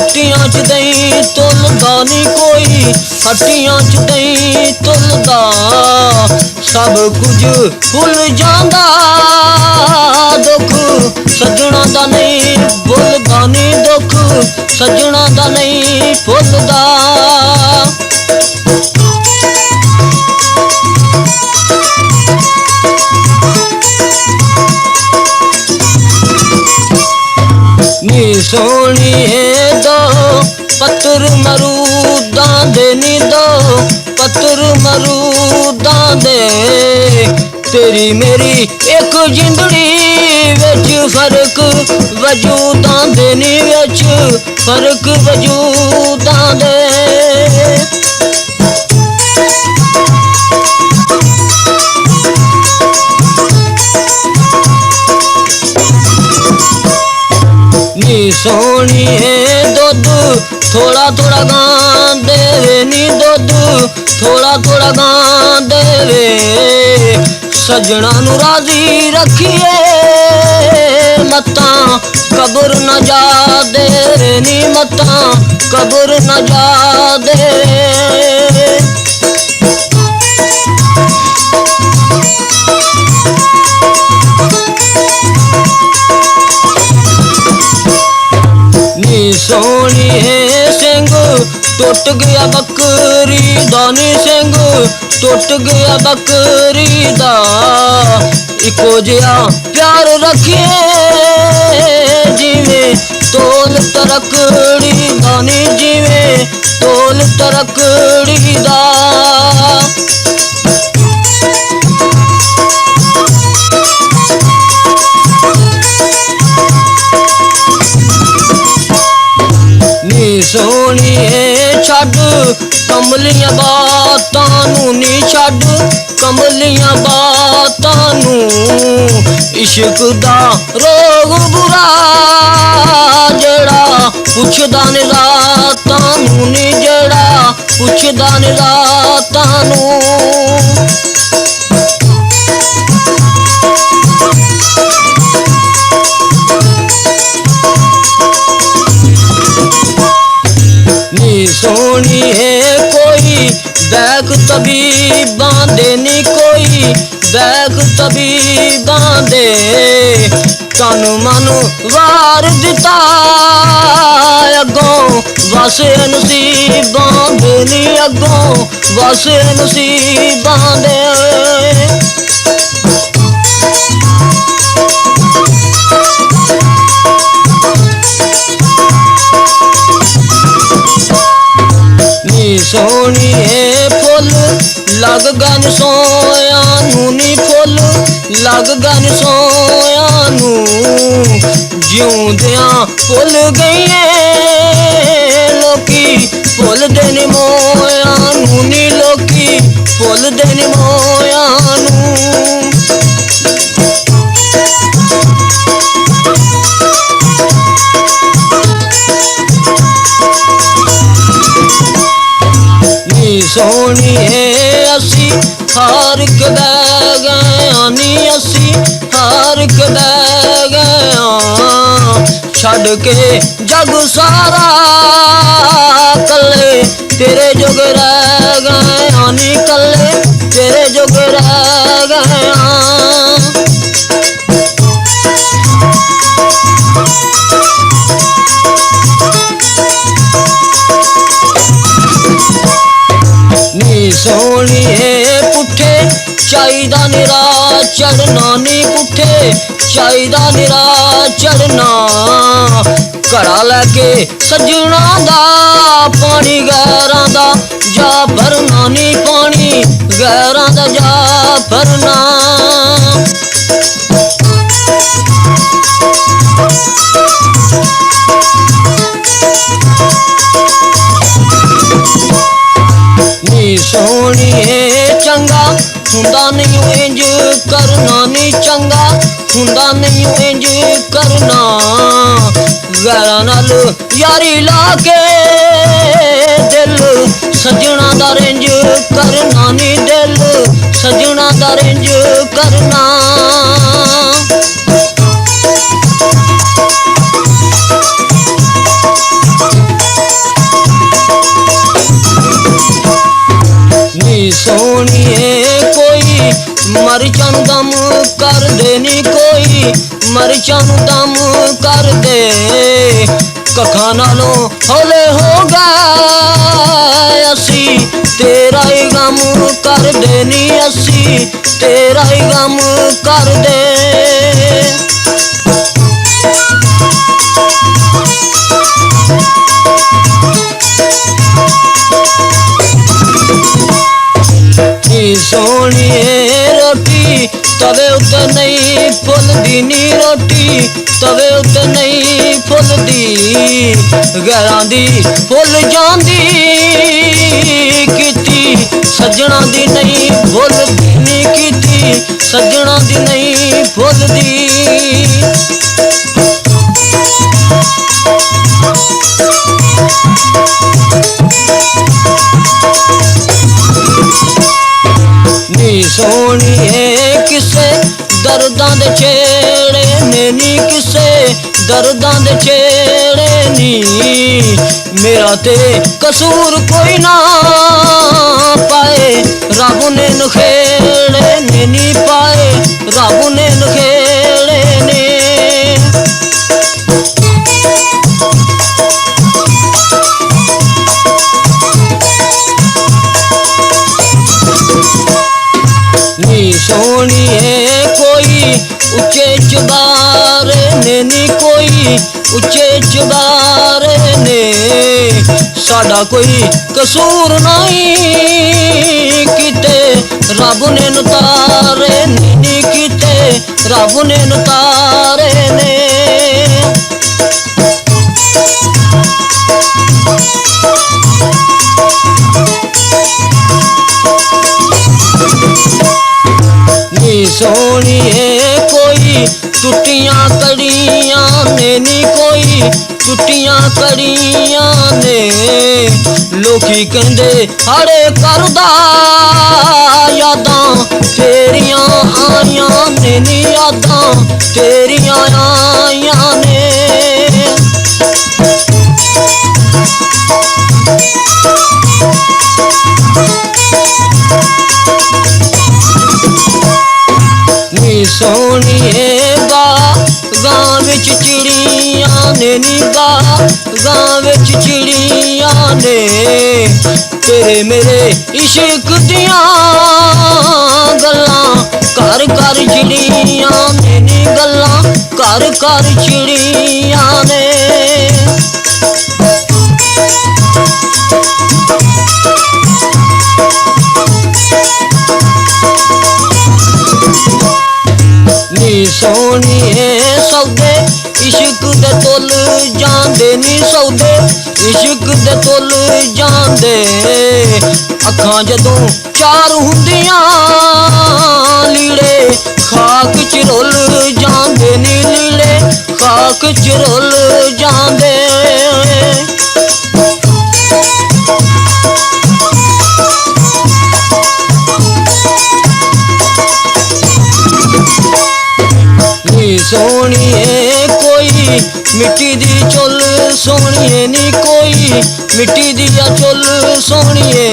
हट्टियां च दही तुलदा नी कोई, हट्टियां च दही तुलदा, सब कुछ भुल जांदा, दुख सजना दा नहीं भुलदा नी, दुख सजना दा नहीं भुलदा। नी सोनिए दो पत्तर मरूदां दे, नी दो पत्तर मरूदां दे, तेरी मेरी एक जिंदड़ी विच फर्क वजूदां दे, नी विच फर्क वजूदां दे। नी सोनिए दुध थोड़ा थोड़ा गां देवे, नी दुध थोड़ा थोड़ा गां देवे, सजना नू राजी रखिए मत्तां कब्र न जा दे, नी मत्तां कब्र न जा दे। नी सोनिए सिंह टुट गया बकरी दा, नी सिंह टुट गया बकरी दा, इको जिहा प्यार रखिए जिवें तोल तरकड़ी दा, नी जिवें तोल तरकड़ी दा। नी सोनिए छड्ड कमलियां बातां नू, नी छड्ड कमलियां बातां नू, इश्क दा रोग बुरा जेड़ा पुछदा नी रातां नू, नी जेड़ा पुछदा नी रातां नू। नी सोनिए कोई बैग तबीबां दे, नी कोई बैग तबीबां दे, तन मन वार दिता अगों वसे नसीबां दे, नी अगों वसे नसीबां दे। नी सोनिए फुल लग गन सोया नू, नी फुल लग गन सोया नू, जिउंदियां भुल गईए लोकी भुलदे नी मोया नू, नी लोकी भुलदे नी मोया नू। नी सोनिए असी हार के बह गए, नी असी हार के बह गए, छड़ के जग सारा कले तेरे जोग रह गए, नी कले तेरे जोग रह गए। नी सोनिए पुठे चाहिदा निरा चढ़ना, नी पुठे चाहिदा निरा चढ़ना, घड़ा लैके सजना दा पानी गैरां दा जा भरना, नी पानी गैरां दा जा भरना। नी सोनिए चंगा हुंदा नहीं इंज करना, नी चंगा हुंदा नहीं इंज करना, गैरां नाल यारी लाके दिल सजना दा रेंज करना, नी दिल सजना दा रेंज करना। सोहणीए कोई मरचां नूं दम कर दे नी, कोई मरचां नूं दम कर दे। कखां नालों हौले हो गए असी तेरा ही गम कर दे नी, असी तेरा ही गम कर दे। सोहणीए रोटी तवे उत्ते नहीं फुलदी नी, रोटी तवे उत्ते नहीं फुलदी। गैरां दी फुल जांदी कीती सज्जणा दी नहीं फुलदी नी, कीती सज्जणा दी नहीं फुलदी। सोहणीए किसे दर्दां दे छेड़े ने नी, किसे दर्दां दे छेड़े नी। मेरा ते कसूर कोई ना पाए रब ने नखेड़े ने नी, पाए रब ने नखेड़े ने। सोहणीए कोई उच्चे चबारे ने नी, कोई उच्चे चबारे ने। साडा कोई कसूर नहीं किते रब ने नतारे नी, किते रब ने नतारे ने। सोहणीए कोई टुटियां कड़ियां ने नी, कोई टुटियां कड़ियां ने। लोकी कहंदे हाड़े करदा यादां तेरियां आइयां ने नी, यादां तेरियां आइयां ने। सोहणीए बागां विच चिड़ियां ने नी, बागां विच चिड़ियां ने। तेरे मेरे इश्क दियां गल्लां कर कर चिड़ियां ने नी, गल्लां कर कर चिड़ियां ने। सोहणीए सौदे इश्क दे तुल जांदे नी, सौदे इश्क दे तुल जांदे। अखां जदों चार हुंदियां लीड़े खाक च रुल जांदे नी, लीड़े खाक च रुल जांदे। सोहणीए कोई मिट्टी दी चुल सोहणीए नी, कोई मिट्टी दिया चुल सोहणीए।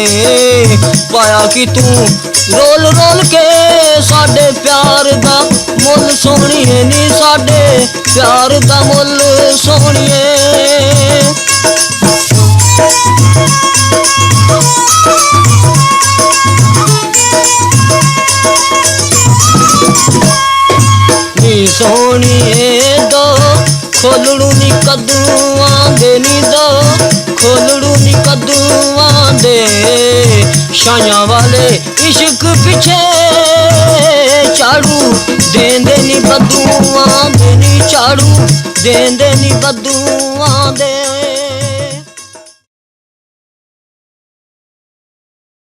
पाया कि तू रोल रोल के साडे प्यार दा मुल सोहणीए नी, साडे प्यार दा मुल सोहणीए। सोहणीए दो खोलड़ू नी कद्दूआं दे नी, दो खोलड़ू नी कद्दूआं दे। शायां वाले इश्क पिछे झाड़ू देंदे नी बद्दूआं दे नी, झाड़ू देंदे नी बद्दूआं दे।